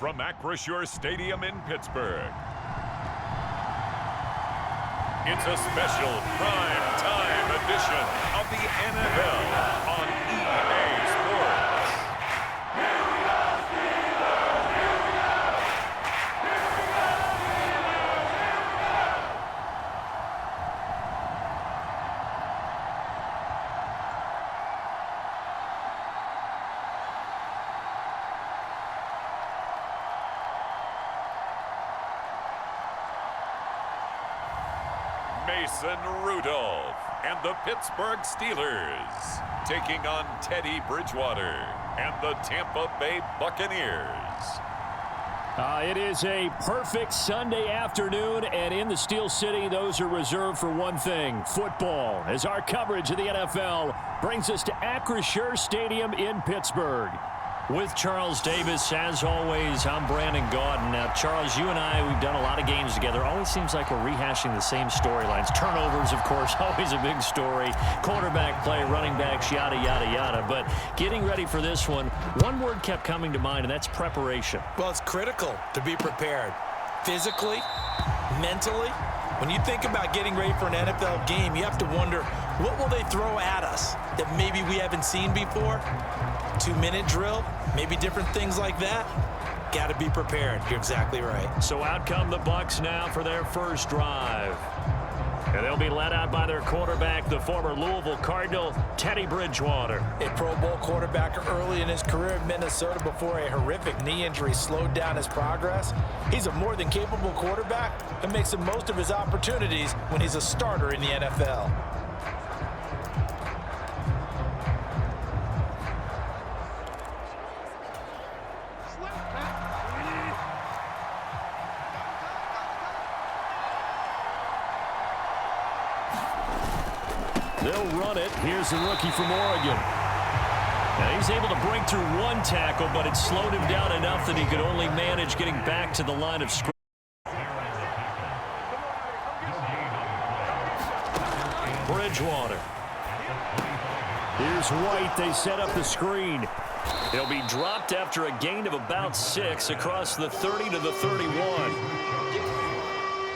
from Acrisure Stadium in Pittsburgh. It's a special prime time edition of the NFL on EA Sports. Mason Rudolph and the Pittsburgh Steelers taking on Teddy Bridgewater and the Tampa Bay Buccaneers. It is a perfect Sunday afternoon, and in the Steel City, those are reserved for one thing, football, as our coverage of the NFL brings us to Acrisure Stadium in Pittsburgh. With Charles Davis, as always, I'm Brandon Gaudin. Now, Charles, you and I, we've done a lot of games together. Always seems like we're rehashing the same storylines. Turnovers, of course, always a big story. Quarterback play, running backs, yada, yada, yada. But getting ready for this one word kept coming to mind, and that's preparation. Well, it's critical to be prepared. Physically, mentally. When you think about getting ready for an NFL game, you have to wonder, what will they throw at us that maybe we haven't seen before? 2-minute drill, maybe different things like that. Got to be prepared. You're exactly right. So out come the Bucs now for their first drive. And they'll be led out by their quarterback, the former Louisville Cardinal, Teddy Bridgewater. A Pro Bowl quarterback early in his career in Minnesota before a horrific knee injury slowed down his progress. He's a more than capable quarterback and makes the most of his opportunities when he's a starter in the NFL. They'll run it. Here's the rookie from Oregon. Now he's able to break through one tackle, but it slowed him down enough that he could only manage getting back to the line of scrimmage. Bridgewater. Here's White. They set up the screen. He'll be dropped after a gain of about 6 across the 30 to the 31.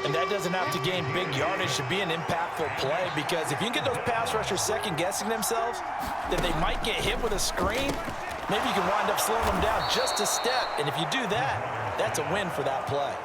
And that doesn't have to gain big yardage to be an impactful play, because if you can get those pass rushers second-guessing themselves, then they might get hit with a screen. Maybe you can wind up slowing them down just a step. And if you do that, that's a win for that play.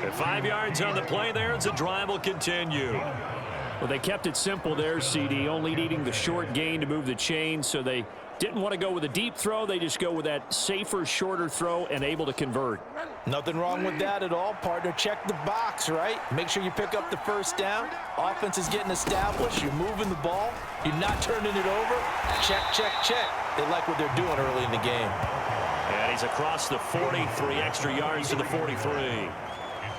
And 5 yards on the play there as the drive will continue. Well, they kept it simple there, CD, only needing the short gain to move the chain, so they didn't want to go with a deep throw. They just go with that safer, shorter throw and able to convert. Nothing wrong with that at all, partner. Check the box, right? Make sure you pick up the first down. Offense is getting established. You're moving the ball. You're not turning it over. Check, check, check. They like what they're doing early in the game. And he's across the 40, 3 extra yards to the 43.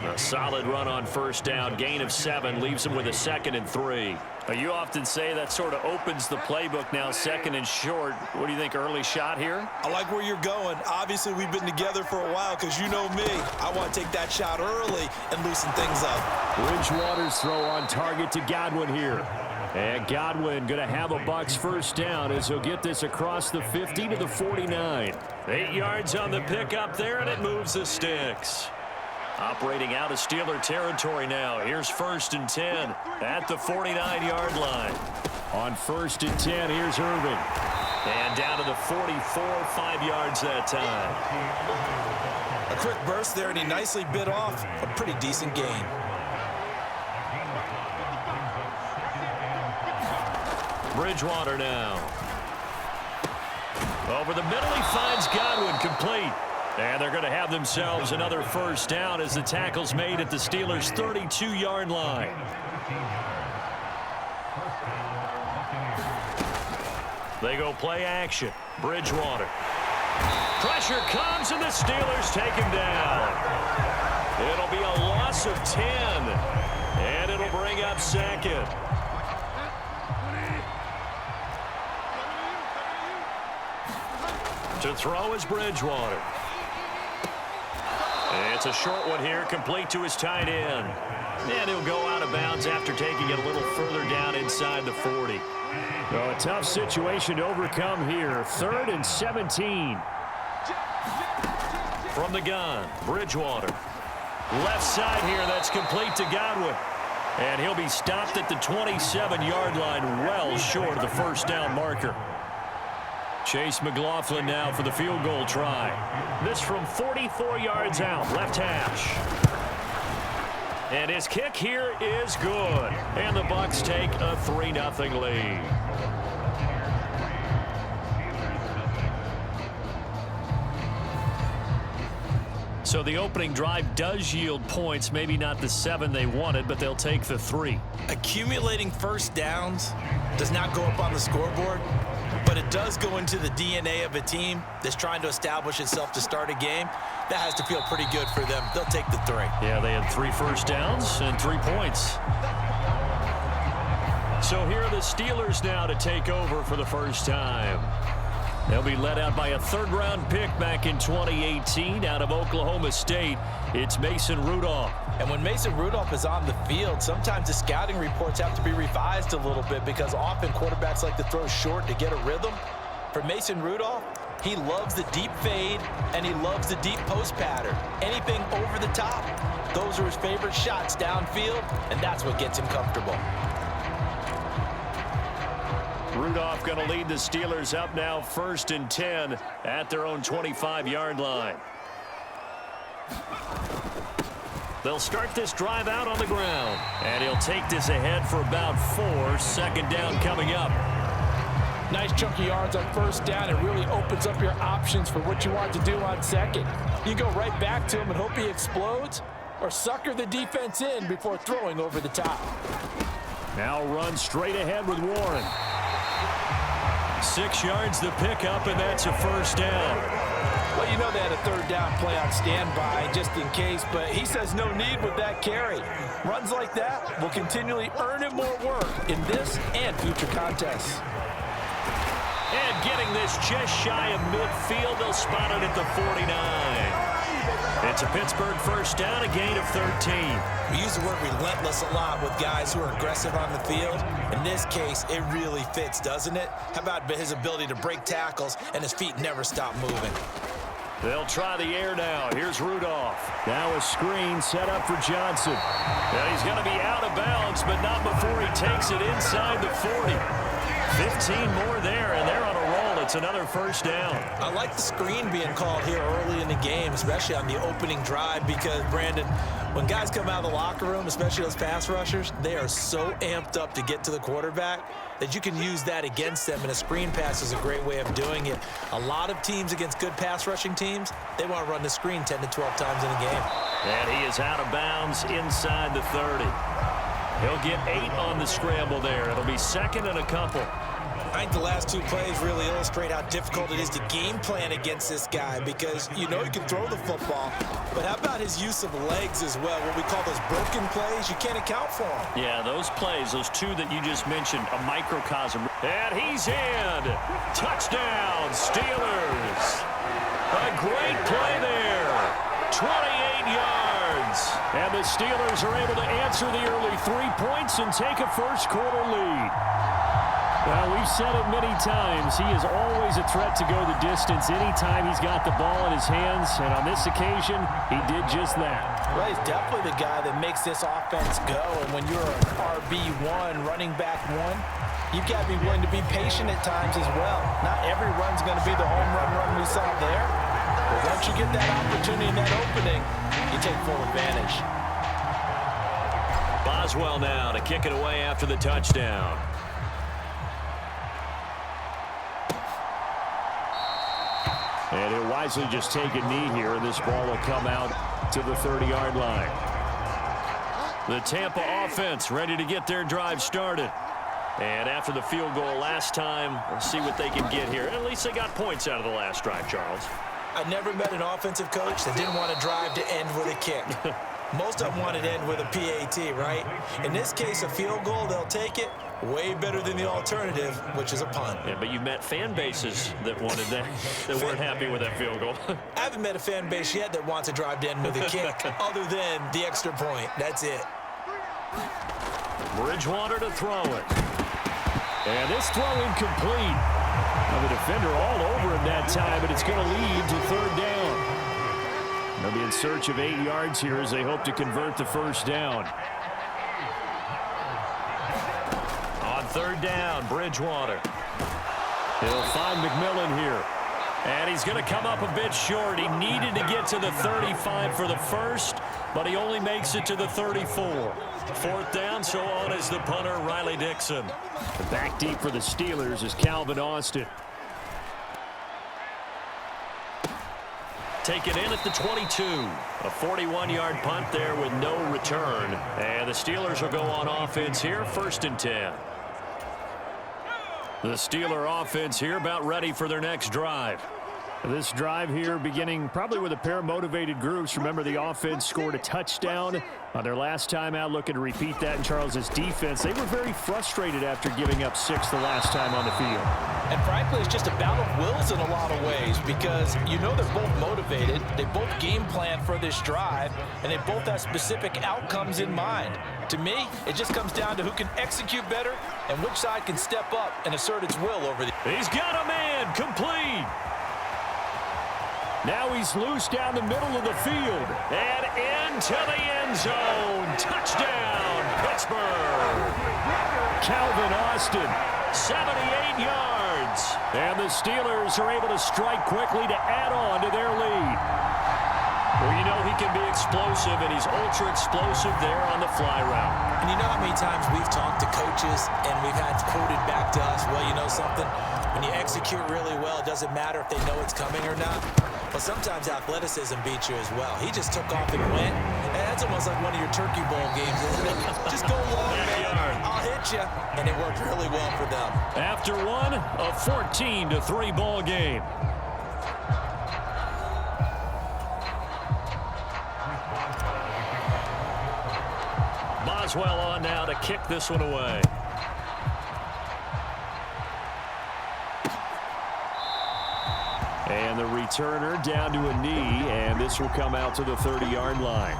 A solid run on first down. Gain of 7 leaves him with a 2nd and 3. You often say that sort of opens the playbook now, 2nd and short. What do you think, early shot here? I like where you're going. Obviously, we've been together for a while because you know me. I want to take that shot early and loosen things up. Bridgewater's throw on target to Godwin here. And Godwin going to have a Bucs first down as he'll get this across the 50 to the 49. 8 yards on the pickup there, and it moves the sticks. Operating out of Steeler territory now. Here's 1st and 10 at the 49-yard line. On 1st and 10, here's Irvin. And down to the 44, 5 yards that time. A quick burst there, and he nicely bit off a pretty decent gain. Bridgewater now. Over the middle, he finds Godwin, complete. And they're going to have themselves another first down as the tackle's made at the Steelers' 32-yard line. They go play action. Bridgewater. Pressure comes, and the Steelers take him down. It'll be a loss of 10, and it'll bring up 2nd. To throw is Bridgewater. It's a short one here, complete to his tight end. And he'll go out of bounds after taking it a little further down inside the 40. Well, a tough situation to overcome here. 3rd and 17. From the gun, Bridgewater. Left side here, that's complete to Godwin. And he'll be stopped at the 27-yard line, well short of the first down marker. Chase McLaughlin now for the field goal try. This from 44 yards out, left hash. And his kick here is good. And the Bucs take a 3-0 lead. So the opening drive does yield points, maybe not the 7 they wanted, but they'll take the 3. Accumulating first downs does not go up on the scoreboard, but it does go into the DNA of a team that's trying to establish itself to start a game. That has to feel pretty good for them. They'll take the 3. Yeah, they had 3 first downs and 3 points. So here are the Steelers now to take over for the first time. They'll be led out by a third-round pick back in 2018 out of Oklahoma State. It's Mason Rudolph. And when Mason Rudolph is on the field, sometimes the scouting reports have to be revised a little bit because often quarterbacks like to throw short to get a rhythm. For Mason Rudolph, he loves the deep fade and he loves the deep post pattern. Anything over the top, those are his favorite shots downfield, and that's what gets him comfortable. Rudolph going to lead the Steelers up now 1st and 10 at their own 25-yard line. They'll start this drive out on the ground. And he'll take this ahead for about 4. Second down coming up. Nice chunky yards on first down. It really opens up your options for what you want to do on second. You go right back to him and hope he explodes, or sucker the defense in before throwing over the top. Now run straight ahead with Warren. 6 yards the pickup, and that's a first down. Well, you know they had a third down play on standby just in case, but he says no need with that carry. Runs like that will continually earn him more work in this and future contests. And getting this just shy of midfield, they'll spot it at the 49. It's a Pittsburgh first down, a gain of 13. We use the word relentless a lot with guys who are aggressive on the field. In this case, it really fits, doesn't it? How about his ability to break tackles and his feet never stop moving? They'll try the air now. Here's Rudolph. Now a screen set up for Johnson. Now he's going to be out of bounds, but not before he takes it inside the 40. 15 more there, and they're on a roll. It's another first down. I like the screen being called here early in the game, especially on the opening drive, because, Brandon, when guys come out of the locker room, especially those pass rushers, they are so amped up to get to the quarterback that you can use that against them, and a screen pass is a great way of doing it. A lot of teams against good pass rushing teams, they want to run the screen 10 to 12 times in a game. And he is out of bounds inside the 30. He'll get 8 on the scramble there. It'll be second and a couple. I think the last 2 plays really illustrate how difficult it is to game plan against this guy, because you know he can throw the football, but how about his use of legs as well? What we call those broken plays, you can't account for them. Yeah, those plays, those 2 that you just mentioned, a microcosm. And he's in. Touchdown, Steelers. A great play there. 28 yards. And the Steelers are able to answer the early 3 points and take a first-quarter lead. Well, we've said it many times. He is always a threat to go the distance anytime he's got the ball in his hands. And on this occasion, he did just that. Well, he's definitely the guy that makes this offense go. And when you're an RB1, running back 1, you've got to be willing to be patient at times as well. Not every run's going to be the home run we saw there. But once you get that opportunity in that opening, you take full advantage. Boswell now to kick it away after the touchdown. And he'll wisely just take a knee here, and this ball will come out to the 30-yard line. The Tampa offense ready to get their drive started. And after the field goal last time, we'll see what they can get here. At least they got points out of the last drive, Charles. I never met an offensive coach that didn't want a drive to end with a kick. Most of them wanted to end with a PAT, right? In this case, a field goal, they'll take it. Way better than the alternative, which is a punt. Yeah, but you met fan bases that wanted that, that weren't happy with that field goal. I haven't met a fan base yet that wants a drive to end with a kick, other than the extra point. That's it. Bridgewater to throw it. And this throw incomplete. Now the defender all over him that time, but it's going to lead to third down. They'll be in search of 8 yards here as they hope to convert the first down. On third down, Bridgewater. He'll find McMillan here. And he's going to come up a bit short. He needed to get to the 35 for the first, but he only makes it to the 34. Fourth down, so on is the punter, Riley Dixon. Back deep for the Steelers is Calvin Austin. Take it in at the 22. A 41-yard punt there with no return. And the Steelers will go on offense here, 1st and 10. The Steeler offense here about ready for their next drive. This drive here beginning probably with a pair of motivated groups. Remember, the offense scored a touchdown on their last time out, looking to repeat that in Charles's defense. They were very frustrated after giving up 6 the last time on the field. And frankly, it's just a battle of wills in a lot of ways because you know they're both motivated. They both game plan for this drive, and they both have specific outcomes in mind. To me, it just comes down to who can execute better and which side can step up and assert its will over the... He's got a man, complete. Now he's loose down the middle of the field and into the end zone. Touchdown, Pittsburgh. Calvin Austin, 78 yards. And the Steelers are able to strike quickly to add on to their lead. Well, you know he can be explosive, and he's ultra-explosive there on the fly route. And you know how many times we've talked to coaches and we've had quoted back to us, well, you know something? When you execute really well, it doesn't matter if they know it's coming or not. But sometimes athleticism beats you as well. He just took off and went. And that's almost like one of your Turkey Bowl games, isn't it? Just go long, man. I'll hit you. And it worked really well for them. After one, a 14-3 ball game. Boswell on now to kick this one away. And the returner down to a knee, and this will come out to the 30-yard line.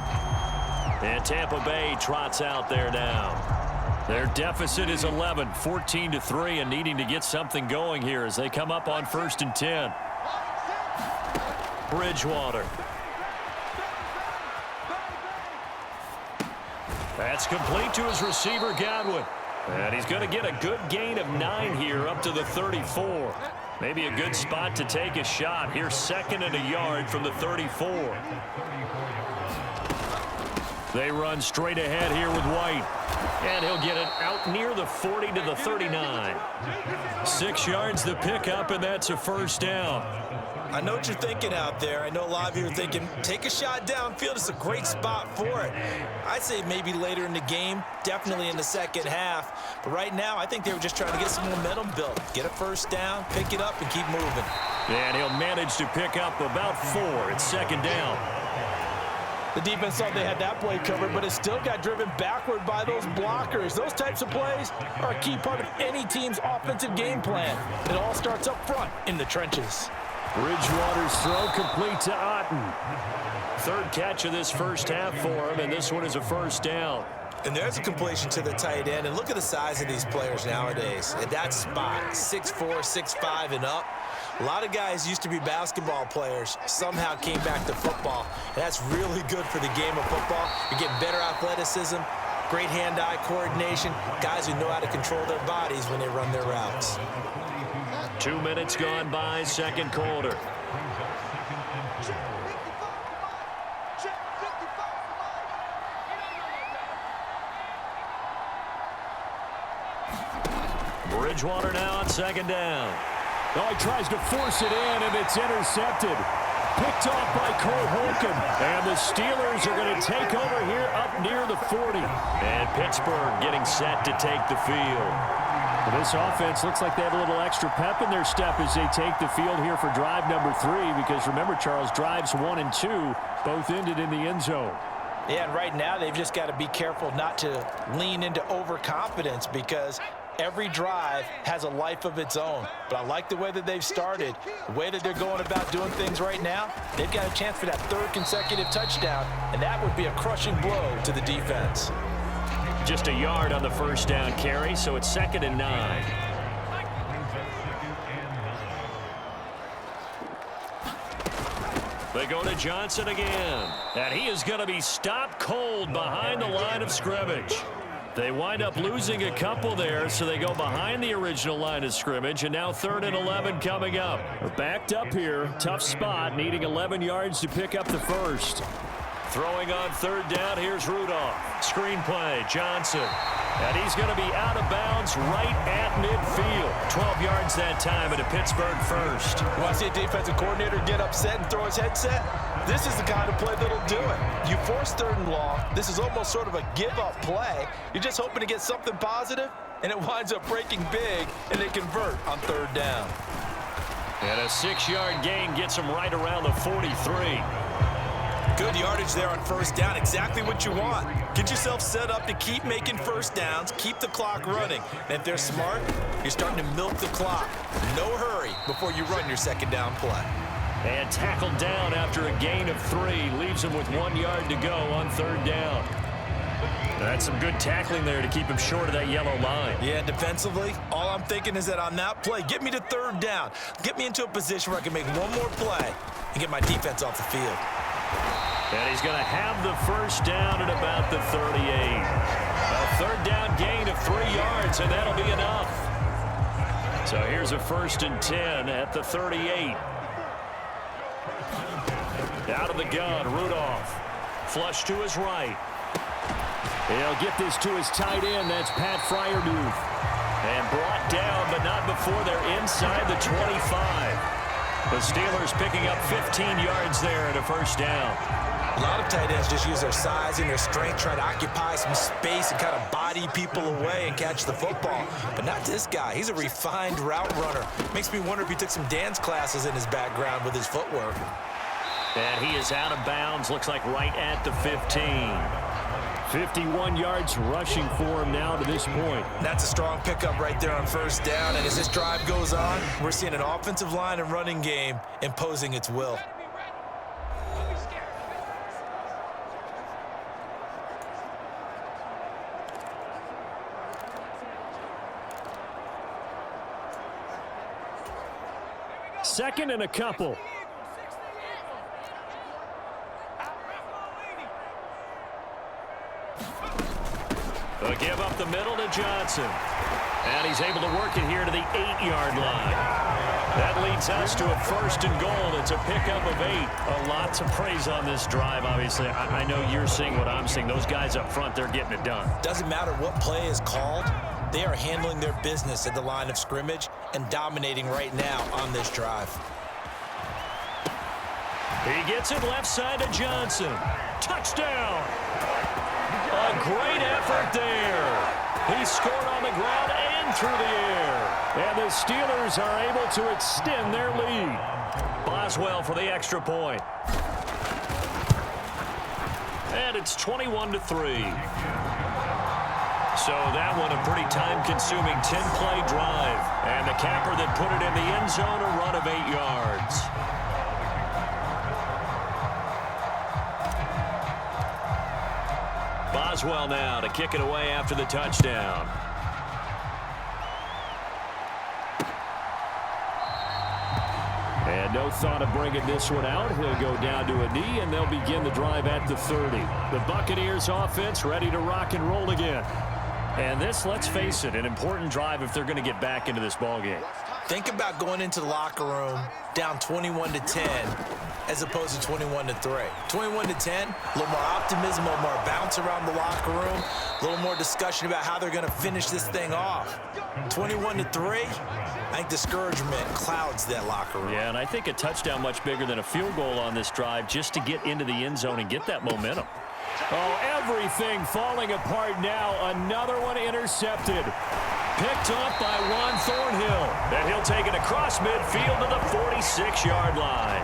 And Tampa Bay trots out there now. Their deficit is 11, 14-3, and needing to get something going here as they come up on 1st and 10. Bridgewater. That's complete to his receiver, Godwin. And he's going to get a good gain of 9 here up to the 34. Maybe a good spot to take a shot. Here's 2nd and a yard from the 34. They run straight ahead here with White. And he'll get it out near the 40 to the 39. 6 yards the pickup, and that's a first down. I know what you're thinking out there. I know a lot of you are thinking, take a shot downfield. It's a great spot for it. I'd say maybe later in the game, definitely in the second half. But right now, I think they were just trying to get some momentum built. Get a first down, pick it up, and keep moving. And he'll manage to pick up about 4. It's 2nd down. The defense thought they had that play covered, but it still got driven backward by those blockers. Those types of plays are a key part of any team's offensive game plan. It all starts up front in the trenches. Bridgewater's throw complete to Otten. 3rd catch of this first half for him, and this one is a first down. And there's a completion to the tight end. And look at the size of these players nowadays. At that spot, 6'4", 6'5", and up. A lot of guys used to be basketball players, somehow came back to football. And that's really good for the game of football. You're getting better athleticism, great hand-eye coordination, guys who know how to control their bodies when they run their routes. 2 minutes gone by, 2nd quarter. Bridgewater now on 2nd down. Oh, he tries to force it in, and it's intercepted. Picked off by Cole Holcomb. And the Steelers are going to take over here up near the 40. And Pittsburgh getting set to take the field. Well, this offense looks like they have a little extra pep in their step as they take the field here for drive number 3. Because remember, Charles, drives 1 and 2 both ended in the end zone. Yeah, and right now they've just got to be careful not to lean into overconfidence because every drive has a life of its own. But I like the way that they've started, the way that they're going about doing things right now. They've got a chance for that 3rd consecutive touchdown, and that would be a crushing blow to the defense. Just a yard on the first down carry, so it's 2nd and 9. They go to Johnson again. And he is going to be stopped cold behind the line of scrimmage. They wind up losing a couple there, so they go behind the original line of scrimmage, and now 3rd and 11 coming up. They're backed up here. Tough spot, needing 11 yards to pick up the first. Throwing on 3rd down, here's Rudolph. Screen play, Johnson. And he's going to be out of bounds right at midfield. 12 yards that time at a Pittsburgh first. You want to see a defensive coordinator get upset and throw his headset? This is the kind of play that'll do it. You force 3rd and long. This is almost sort of a give-up play. You're just hoping to get something positive, and it winds up breaking big, and they convert on 3rd down. And a 6-yard gain gets him right around the 43. Good yardage there on 1st down. Exactly what you want. Get yourself set up to keep making 1st downs, keep the clock running. And if they're smart, you're starting to milk the clock. No hurry before you run your 2nd down play. And tackled down after a gain of 3. Leaves him with 1 yard to go on 3rd down. That's some good tackling there to keep him short of that yellow line. Yeah, defensively, all I'm thinking is that on that play, get me to 3rd down. Get me into a position where I can make one more play and get my defense off the field. And he's going to have the 1st down at about the 38. A 3rd down gain of 3 yards, and that'll be enough. So here's a 1st and 10 at the 38. Out of the gun, Rudolph. Flush to his right. He'll get this to his tight end. That's Pat Freiermuth. And brought down, but not before they're inside the 25. The Steelers picking up 15 yards there at a 1st down. A lot of tight ends just use their size and their strength, try to occupy some space and kind of body people away and catch the football. But not this guy. He's a refined route runner. Makes me wonder if he took some dance classes in his background with his footwork. And he is out of bounds, looks like right at the 15. 51 yards rushing for him now to this point. That's a strong pickup right there on 1st down. And as this drive goes on, we're seeing an offensive line and running game imposing its will. Second and a couple. They'll give up the middle to Johnson. And he's able to work it here to the 8-yard line. That leads us to a 1st and goal. It's a pickup of 8. A lot to praise on this drive, obviously. I know you're seeing what I'm seeing. Those guys up front, they're getting it done. Doesn't matter what play is called. They are handling their business at the line of scrimmage and dominating right now on this drive. He gets it left side to Johnson. Touchdown! A great effort there. He scored on the ground and through the air. And the Steelers are able to extend their lead. Boswell for the extra point. And it's 21-3. So that one a pretty time-consuming 10-play drive. And the capper that put it in the end zone, a run of 8 yards. Boswell now to kick it away after the touchdown. And no thought of bringing this one out. He'll go down to a knee, and they'll begin the drive at the 30. The Buccaneers offense ready to rock and roll again. And this, let's face it, an important drive if they're going to get back into this ballgame. Think about going into the locker room down 21-10 as opposed to 21-3. 21-10, a little more optimism, a little more bounce around the locker room, a little more discussion about how they're going to finish this thing off. 21-3, I think discouragement clouds that locker room. Yeah, and I think a touchdown much bigger than a field goal on this drive just to get into the end zone and get that momentum. Oh, everything falling apart now. Another one intercepted. Picked up by Juan Thornhill. And he'll take it across midfield to the 46-yard line.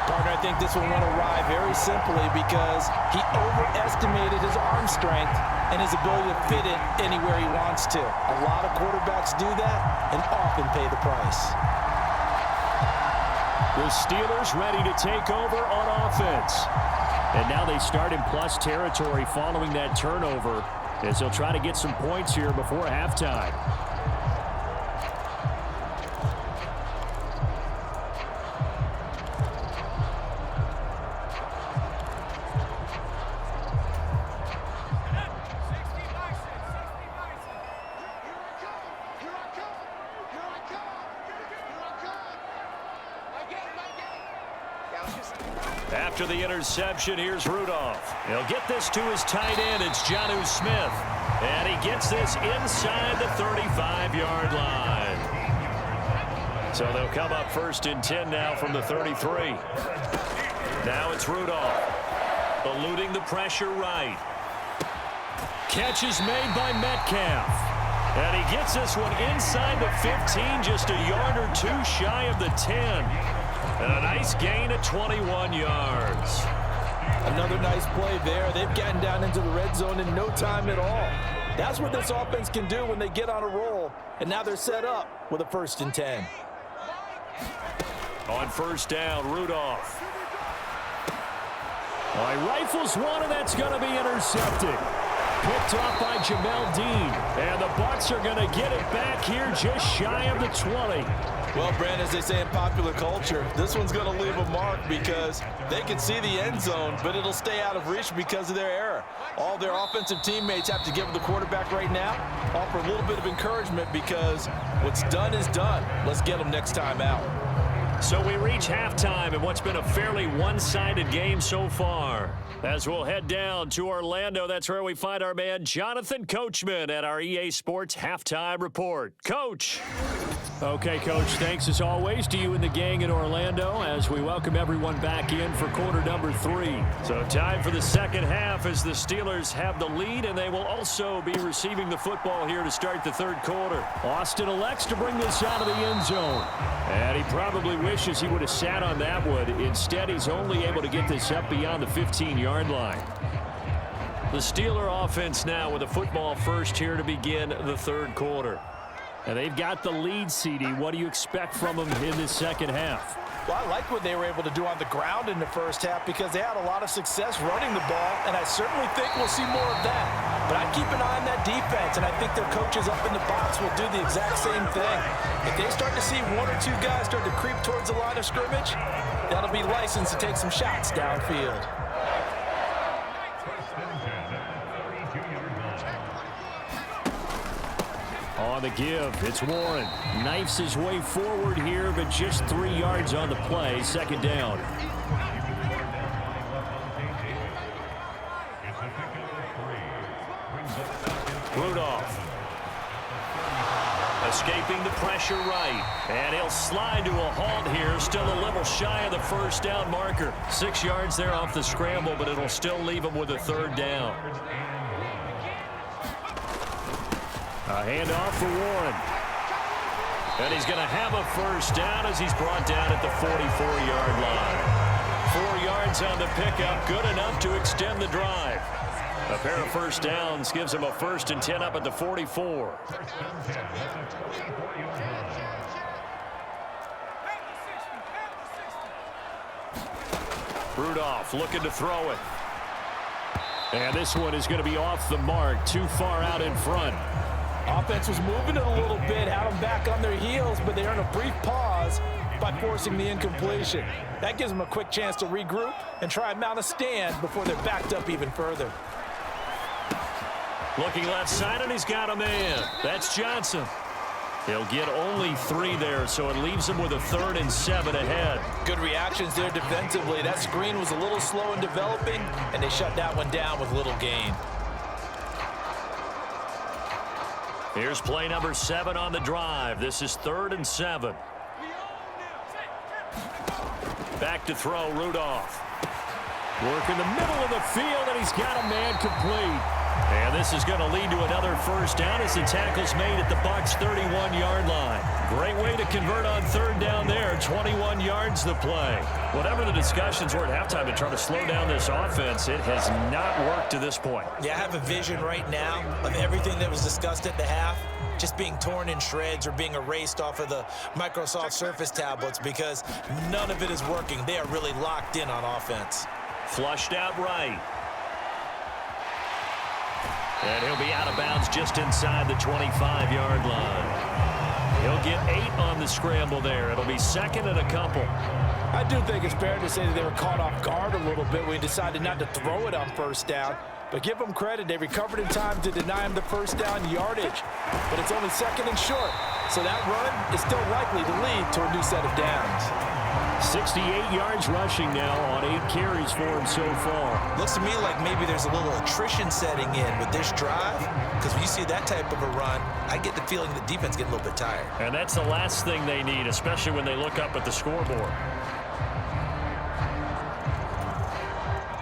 Partner, I think this one went awry very simply because he overestimated his arm strength and his ability to fit it anywhere he wants to. A lot of quarterbacks do that and often pay the price. The Steelers ready to take over on offense. And now they start in plus territory following that turnover as they'll try to get some points here before halftime. After the interception, here's Rudolph. He'll get this to his tight end. It's Jonnu Smith. And he gets this inside the 35-yard line. So they'll come up 1st and 10 now from the 33. Now it's Rudolph. Eluding the pressure right. Catch is made by Metcalf. And he gets this one inside the 15, just a yard or two shy of the 10. And a nice gain of 21 yards. Another nice play there. They've gotten down into the red zone in no time at all. That's what this offense can do when they get on a roll. And now they're set up with a 1st and 10. On 1st down, Rudolph. Well, he rifles one, and that's going to be intercepted. Picked off by Jamel Dean. And the Bucs are going to get it back here just shy of the 20. Well, Brand, as they say in popular culture, this one's going to leave a mark because they can see the end zone, but it'll stay out of reach because of their error. All their offensive teammates have to give the quarterback right now, offer a little bit of encouragement because what's done is done. Let's get them next time out. So we reach halftime in what's been a fairly one-sided game so far. As we'll head down to Orlando, that's where we find our man Jonathan Coachman at our EA Sports Halftime Report. Coach. Okay, Coach, thanks as always to you and the gang in Orlando as we welcome everyone back in for quarter number 3. So time for the second half as the Steelers have the lead, and they will also be receiving the football here to start the third quarter. Austin elects to bring this out of the end zone, and he probably wishes he would have sat on that one. Instead, he's only able to get this up beyond the 15-yard line. The Steeler offense now with a football first here to begin the third quarter. And they've got the lead, CD. What do you expect from them in this second half? Well, I like what they were able to do on the ground in the first half because they had a lot of success running the ball, and I certainly think we'll see more of that. But I keep an eye on that defense, and I think their coaches up in the box will do the exact same thing. If they start to see one or two guys start to creep towards the line of scrimmage, that'll be licensed to take some shots downfield. On the give, it's Warren. Knifes his way forward here, but just 3 yards on the play. Second down. Rudolph. Escaping the pressure right. And he'll slide to a halt here. Still a little shy of the first down marker. 6 yards there off the scramble, but it'll still leave him with a third down. A handoff for Warren. And he's going to have a first down as he's brought down at the 44-yard line. 4 yards on the pickup, good enough to extend the drive. A pair of first downs gives him a 1st and 10 up at the 44. Rudolph looking to throw it. And this one is going to be off the mark, too far out in front. Offense was moving it a little bit, had them back on their heels, but they earned a brief pause by forcing the incompletion. That gives them a quick chance to regroup and try and mount a stand before they're backed up even further. Looking left side, and he's got a man. That's Johnson. He'll get only 3 there, so it leaves him with a 3rd and 7 ahead. Good reactions there defensively. That screen was a little slow in developing, and they shut that one down with little gain. Here's play number 7 on the drive. This is 3rd and 7. Back to throw, Rudolph. Work in the middle of the field, and he's got a man complete. And this is going to lead to another first down as the tackle's made at the Bucs' 31-yard line. Great way to convert on 3rd down there. 21 yards the play. Whatever the discussions were at halftime to try to slow down this offense, it has not worked to this point. Yeah, I have a vision right now of everything that was discussed at the half just being torn in shreds or being erased off of the Microsoft Surface tablets because none of it is working. They are really locked in on offense. Flushed out right. And he'll be out of bounds just inside the 25-yard line. He'll get 8 on the scramble there. It'll be 2nd and a couple. I do think it's fair to say that they were caught off guard a little bit when he decided not to throw it on first down. But give them credit. They recovered in time to deny him the first down yardage. But it's only 2nd and short. So that run is still likely to lead to a new set of downs. 68 yards rushing now on 8 carries for him so far. Looks to me like maybe there's a little attrition setting in with this drive, because when you see that type of a run, I get the feeling the defense getting a little bit tired. And that's the last thing they need, especially when they look up at the scoreboard.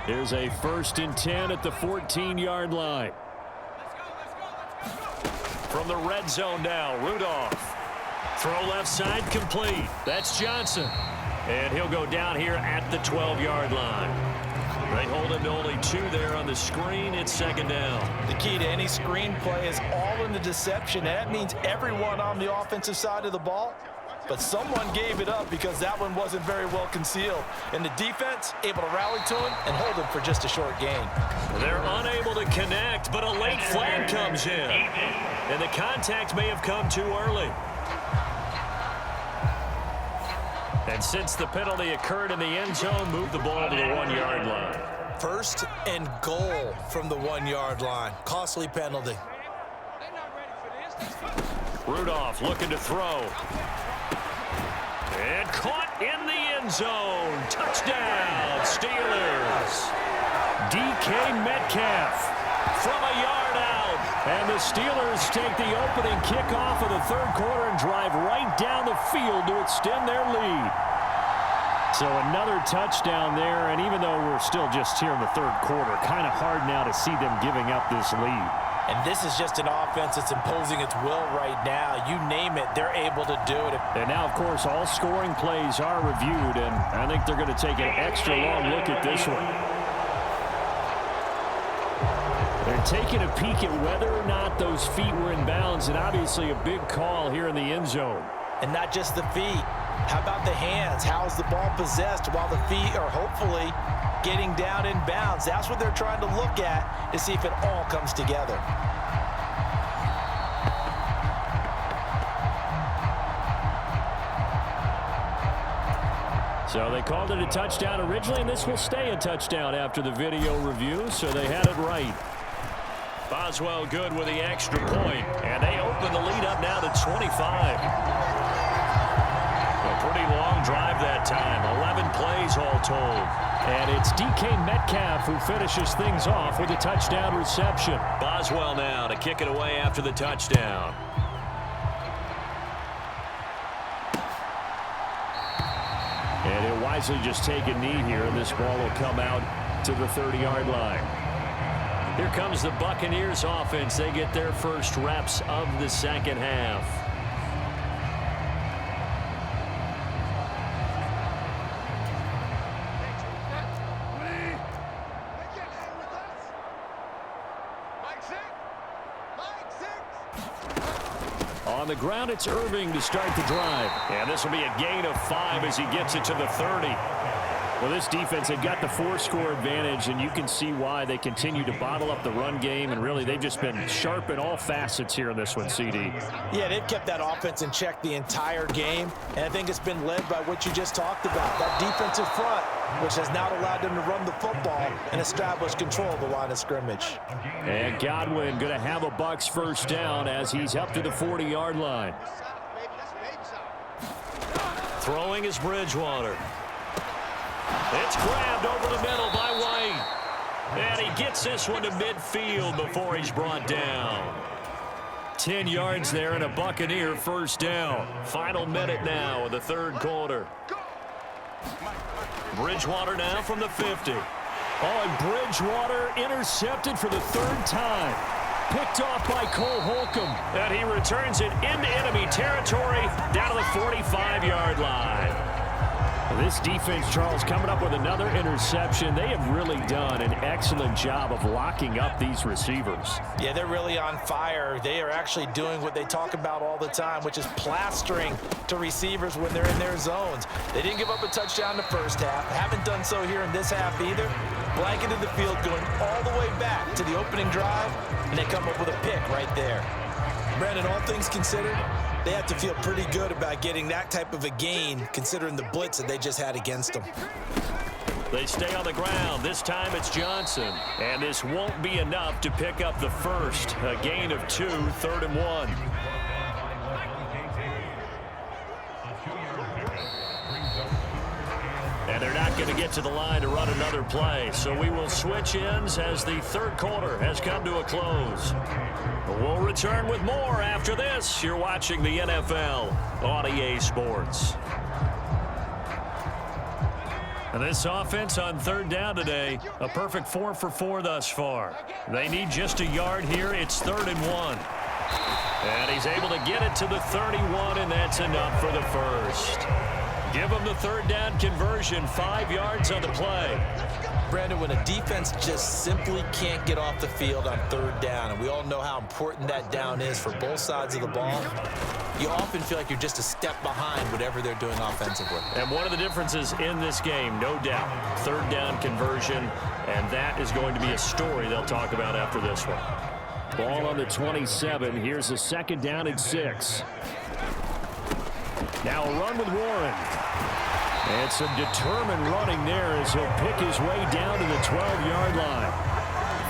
Here's a 1st and 10 at the 14-yard line. From the red zone now, Rudolph. Throw left side complete. That's Johnson. And he'll go down here at the 12-yard line. They hold him to only 2 there on the screen. It's 2nd down. The key to any screen play is all in the deception. And that means everyone on the offensive side of the ball. But someone gave it up because that one wasn't very well concealed. And the defense able to rally to him and hold him for just a short gain. They're unable to connect, but a late flag comes in. And the contact may have come too early. And since the penalty occurred in the end zone, move the ball to the 1-yard line. 1st and goal from the 1-yard line. Costly penalty. Rudolph looking to throw. And caught in the end zone. Touchdown, Steelers. DK Metcalf from a yard out. And the Steelers take the opening kickoff of the 3rd quarter and drive right down the field to extend their lead. So another touchdown there, and even though we're still just here in the 3rd quarter, kind of hard now to see them giving up this lead. And this is just an offense that's imposing its will right now. You name it, they're able to do it. And now, of course, all scoring plays are reviewed, and I think they're going to take an extra long look at this one. They're taking a peek at whether or not those feet were in bounds, and obviously a big call here in the end zone. And not just the feet. How about the hands? How's the ball possessed while the feet are hopefully getting down in bounds? That's what they're trying to look at to see if it all comes together. So they called it a touchdown originally, and this will stay a touchdown after the video review, so they had it right. Boswell good with the extra point, and they open the lead up now to 25. A pretty long drive that time, 11 plays all told. And it's DK Metcalf who finishes things off with a touchdown reception. Boswell now to kick it away after the touchdown. And he'll wisely just take a knee here, and this ball will come out to the 30-yard line. Here comes the Buccaneers offense. They get their first reps of the 2nd half. On the ground, it's Irving to start the drive. And this will be a gain of 5 as he gets it to the 30. Well, this defense, they've got the 4-score advantage, and you can see why they continue to bottle up the run game, and really they've just been sharp in all facets here in this one, CD. Yeah, they've kept that offense in check the entire game, and I think it's been led by what you just talked about, that defensive front, which has now allowed them to run the football and establish control of the line of scrimmage. And Godwin going to have a Bucs first down as he's up to the 40-yard line. Throwing is Bridgewater. It's grabbed over the middle by White. And he gets this one to midfield before he's brought down. 10 yards there and a Buccaneer first down. Final minute now of the 3rd quarter. Bridgewater now from the 50. Oh, and Bridgewater intercepted for the 3rd time. Picked off by Cole Holcomb. And he returns it into enemy territory down to the 45-yard line. This defense, Charles, coming up with another interception. They have really done an excellent job of locking up these receivers. Yeah, they're really on fire. They are actually doing what they talk about all the time, which is plastering to receivers when they're in their zones. They didn't give up a touchdown in the first half. Haven't done so here in this half either. Blanketed the field going all the way back to the opening drive, and they come up with a pick right there. Brandon, all things considered, they have to feel pretty good about getting that type of a gain, considering the blitz that they just had against them. They stay on the ground. This time it's Johnson. And this won't be enough to pick up the first. A gain of 2, 3rd and 1. going to get to the line to run another play. So we will switch ends as the third quarter has come to a close. We'll return with more after this. You're watching the NFL on EA Sports. And this offense on third down today, a perfect 4 for 4 thus far. They need just a yard here. It's 3rd and 1. And he's able to get it to the 31, and that's enough for the first. Give him the third down conversion, 5 yards on the play. Brandon, when a defense just simply can't get off the field on third down, and we all know how important that down is for both sides of the ball, you often feel like you're just a step behind whatever they're doing offensively. And one of the differences in this game, no doubt, third down conversion, and that is going to be a story they'll talk about after this one. Ball on the 27. Here's a 2nd down and 6. Now a run with Warren. And some determined running there as he'll pick his way down to the 12-yard line.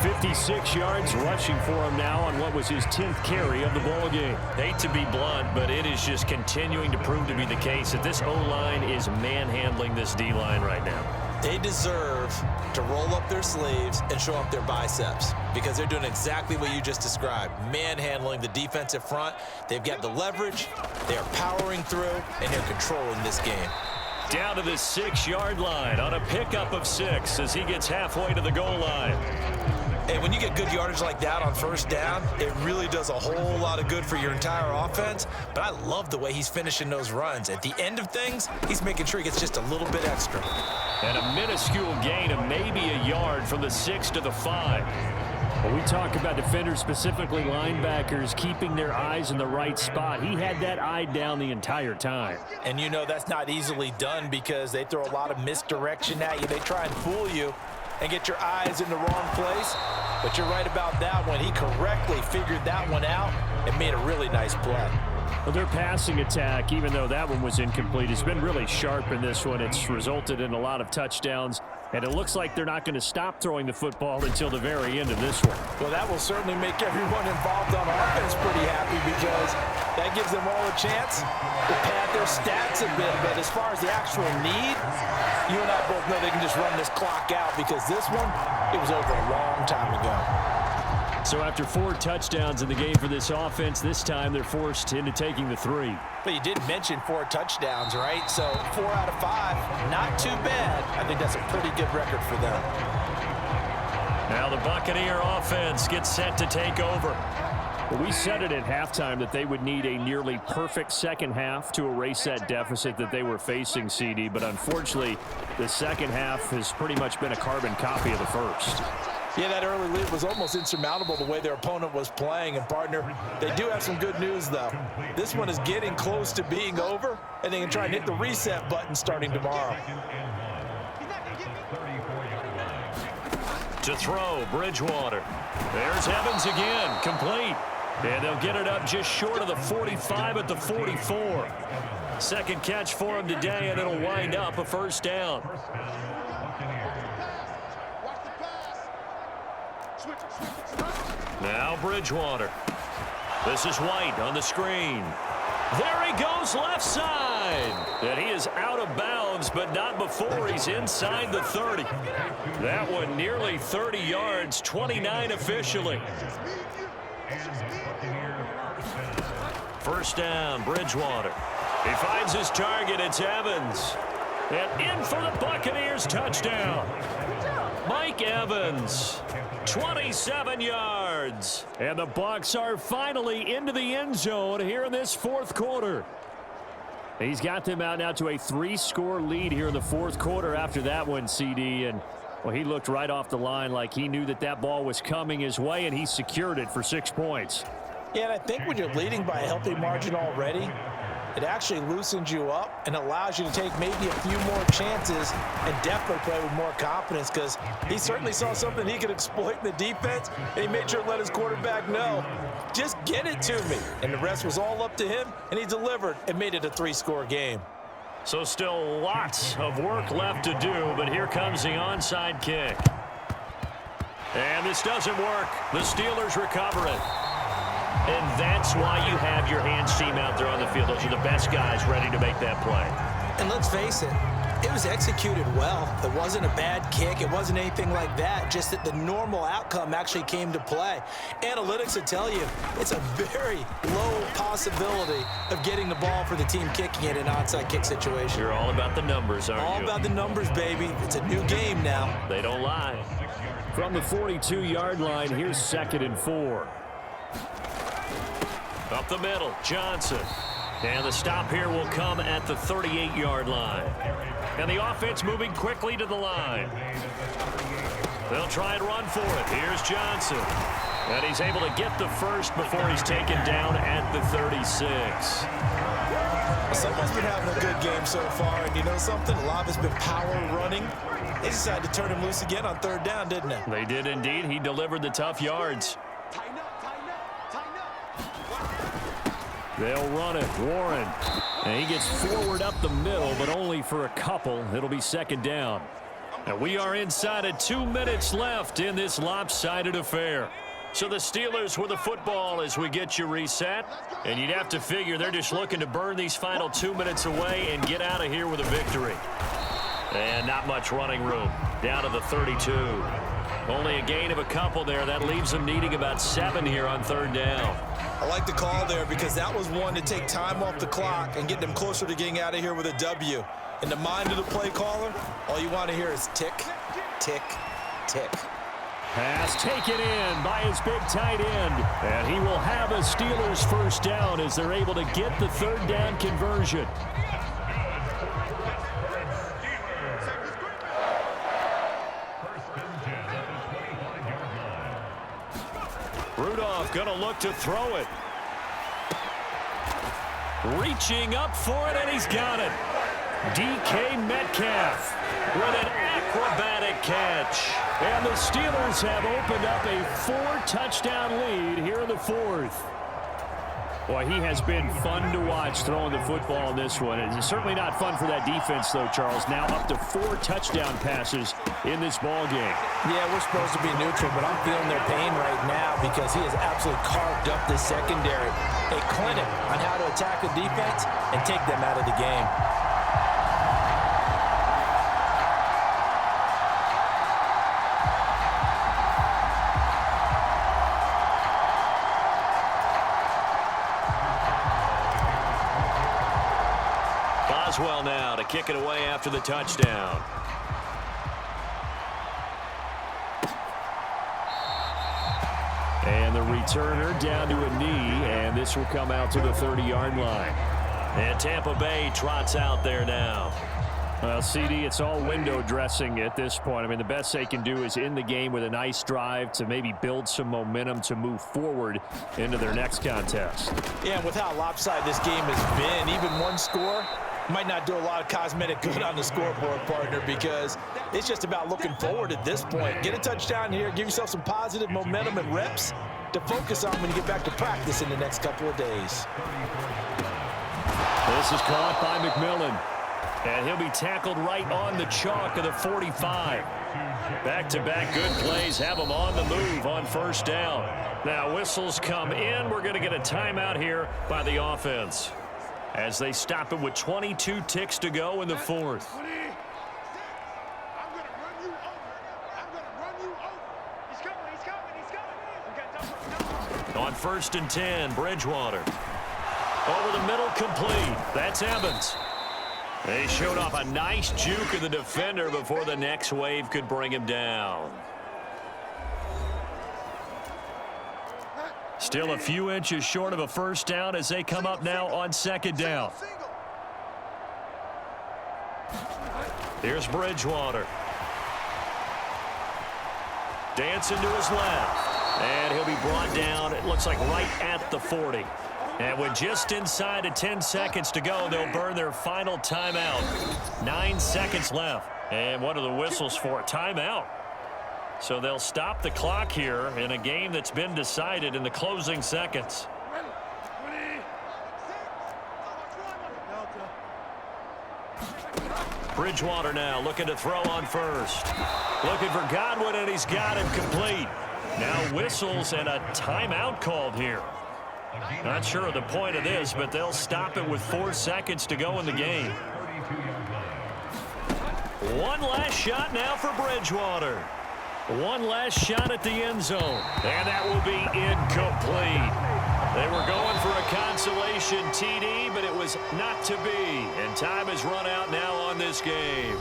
56 yards rushing for him now on what was his 10th carry of the ball game. Hate to be blunt, but it is just continuing to prove to be the case that this O-line is manhandling this D-line right now. They deserve to roll up their sleeves and show up their biceps because they're doing exactly what you just described, manhandling the defensive front. They've got the leverage, they're powering through, and they're controlling this game. Down to the 6-yard line on a pickup of 6 as he gets halfway to the goal line. And when you get good yardage like that on first down, it really does a whole lot of good for your entire offense. But I love the way he's finishing those runs. At the end of things, he's making sure he gets just a little bit extra. And a minuscule gain of maybe a yard from the 6 to the 5. When we talk about defenders, specifically linebackers, keeping their eyes in the right spot, he had that eye down the entire time. And you know that's not easily done because they throw a lot of misdirection at you. They try and fool you and get your eyes in the wrong place. But you're right about that one. He correctly figured that one out and made a really nice play. Well, their passing attack, even though that one was incomplete, has been really sharp in this one. It's resulted in a lot of touchdowns, and it looks like they're not going to stop throwing the football until the very end of this one. Well, that will certainly make everyone involved on offense pretty happy because that gives them all a chance to pad their stats a bit. But as far as the actual need, you and I both know they can just run this clock out because this one, it was over a long time ago. So after 4 touchdowns in the game for this offense, this time they're forced into taking the 3. But you did mention 4 touchdowns, right? So 4 out of 5, not too bad. I think that's a pretty good record for them. Now the Buccaneer offense gets set to take over. Well, we said it at halftime that they would need a nearly perfect second half to erase that deficit that they were facing, CD. But unfortunately, the second half has pretty much been a carbon copy of the first. Yeah, that early lead was almost insurmountable the way their opponent was playing. And, partner, they do have some good news, though. This one is getting close to being over, and they can try and hit the reset button starting tomorrow. To throw, Bridgewater. There's Evans again, complete. And they'll get it up just short of the 45 at the 44. Second catch for him today, and it'll wind up a first down. Now Bridgewater. This is White on the screen. There he goes left side. And he is out of bounds, but not before he's inside the 30. That one nearly 30 yards, 29 officially. First down, Bridgewater. He finds his target, it's Evans. And in for the Buccaneers touchdown. Mike Evans, 27 yards. And the Bucs are finally into the end zone here in this fourth quarter. He's got them out now to a 3-score lead here in the fourth quarter after that one, CD. And, well, he looked right off the line like he knew that that ball was coming his way, and he secured it for 6 points. Yeah, and I think when you're leading by a healthy margin already, it actually loosens you up and allows you to take maybe a few more chances and definitely play with more confidence because he certainly saw something he could exploit in the defense, and he made sure to let his quarterback know, just get it to me. And the rest was all up to him, and he delivered and made it a 3-score game. So still lots of work left to do, but here comes the onside kick. And this doesn't work. The Steelers recover it. And that's why you have your hands team out there on the field. Those are the best guys ready to make that play. And let's face it, it was executed well. It wasn't a bad kick. It wasn't anything like that. Just that the normal outcome actually came to play. Analytics will tell you it's a very low possibility of getting the ball for the team kicking it in an onside kick situation. You're all about the numbers, aren't you? All about the numbers, baby. It's a new game now. They don't lie. From the 42-yard line, here's 2nd and 4. Up the middle, Johnson. And the stop here will come at the 38-yard line. And the offense moving quickly to the line. They'll try and run for it. Here's Johnson. And he's able to get the first before he's taken down at the 36. Someone's been having a good game so far, and you know something? A lot of it's been power running. They decided to turn him loose again on 3rd down, didn't they? They did indeed. He delivered the tough yards. They'll run it. Warren. And he gets forward up the middle, but only for a couple. It'll be 2nd down. And we are inside of 2 minutes left in this lopsided affair. So the Steelers with the football as we get you reset. And you'd have to figure they're just looking to burn these final 2 minutes away and get out of here with a victory. And not much running room. Down to the 32. Only a gain of a couple there. That leaves them needing about 7 here on 3rd down. I like the call there because that was one to take time off the clock and get them closer to getting out of here with a W. In the mind of the play caller, all you want to hear is tick, tick, tick. Pass taken in by his big tight end. And he will have a Steelers 1st down as they're able to get the 3rd down conversion. Rudolph going to look to throw it. Reaching up for it, and he's got it. DK Metcalf with an acrobatic catch. And the Steelers have opened up a 4-touchdown lead here in the 4th. Boy, he has been fun to watch throwing the football in this one. It's certainly not fun for that defense, though, Charles. Now up to 4 touchdown passes in this ball game. Yeah, we're supposed to be neutral, but I'm feeling their pain right now because he has absolutely carved up the secondary. A clinic on how to attack the defense and take them out of the game. Boswell now to kick it away after the touchdown. And the returner down to a knee, and this will come out to the 30-yard line. And Tampa Bay trots out there now. Well, CD, it's all window dressing at this point. I mean, the best they can do is in the game with a nice drive to maybe build some momentum to move forward into their next contest. Yeah, and with how lopsided this game has been, even one score might not do a lot of cosmetic good on the scoreboard, partner, because it's just about looking forward at this point. Get a touchdown here, give yourself some positive momentum and reps to focus on when you get back to practice in the next couple of days. This is caught by McMillan. And he'll be tackled right on the chalk of the 45. Back-to-back good plays have him on the move on 1st down. Now whistles come in. We're going to get a timeout here by the offense as they stop it with 22 ticks to go in the 4th. On 1st and 10, Bridgewater. Over the middle, complete. That's Evans. They showed off a nice juke of the defender before the next wave could bring him down. Still a few inches short of a 1st down as they come up now on 2nd down. Here's Bridgewater. Dancing to his left. And he'll be brought down, it looks like right at the 40. And with just inside of 10 seconds to go, they'll burn their final timeout. 9 seconds left. And what are the whistles for? Timeout. So they'll stop the clock here in a game that's been decided in the closing seconds. Bridgewater now looking to throw on 1st. Looking for Godwin, and he's got him complete. Now whistles and a timeout called here. Not sure of the point of this, but they'll stop it with 4 seconds to go in the game. One last shot now for Bridgewater. One last shot at the end zone. And that will be incomplete. They were going for a consolation TD, but it was not to be. And time has run out now on this game.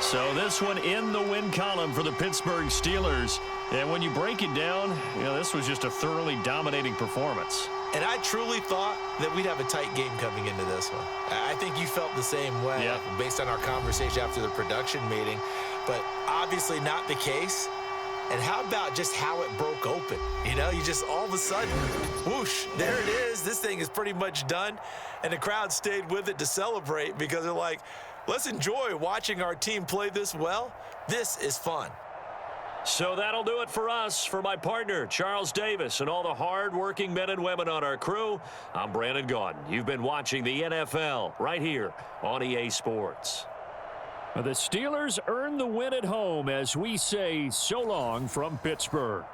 So this one in the win column for the Pittsburgh Steelers. And when you break it down, this was just a thoroughly dominating performance. And I truly thought that we'd have a tight game coming into this one. I think you felt the same way based on our conversation after the production meeting, but obviously not the case. And how about just how it broke open? You just all of a sudden, whoosh, there it is. This thing is pretty much done. And the crowd stayed with it to celebrate because they're like, let's enjoy watching our team play this well. This is fun. So that'll do it for us. For my partner, Charles Davis, and all the hard-working men and women on our crew, I'm Brandon Gaudin. You've been watching the NFL right here on EA Sports. The Steelers earn the win at home as we say so long from Pittsburgh.